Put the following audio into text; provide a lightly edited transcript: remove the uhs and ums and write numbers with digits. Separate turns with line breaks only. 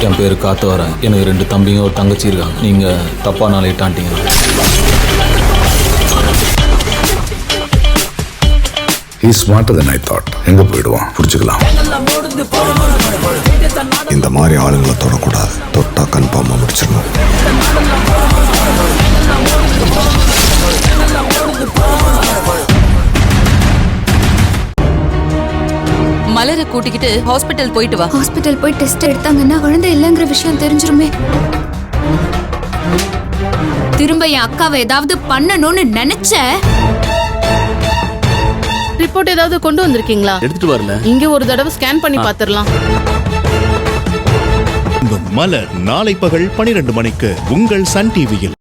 என் பேரு காத்தவரன். எனக்கு 2 தம்பிங்க ஒரு தங்கச்சி இருக்காங்க. நீங்க தப்பா நாளையிட்டான்ட்டீங்க.
He is smarter than I thought. எங்க போயிடுவான் புரிஞ்சுக்கலாம்.
இந்த மாதிரி ஆளுங்களை தொடக்கூடாது. தொட்டா கன்ஃபார்மா முடிச்சிடணும்.
மலரை கூட்டிக்கிட்டு ஹாஸ்பிட்டல் போயிட்டு வா.
ஹாஸ்பிட்டல் போய் டெஸ்ட் எடுத்தாங்கன்னா குழந்தை இல்லைங்கிற விஷயம் தெரிஞ்சிருமே. திரும்ப என் அக்காவை ஏதாவது பண்ணணும்னு நினைச்ச.
ரிப்போர்ட் ஏதாவது கொண்டு வந்திருக்கீங்களா?
எடுத்துட்டு வரல.
இங்க ஒரு தடவை ஸ்கேன் பண்ணி பாத்துறலாம்.
மலர் நாளை பகல் 12 மணிக்கு உங்கள் சன் டிவியில்.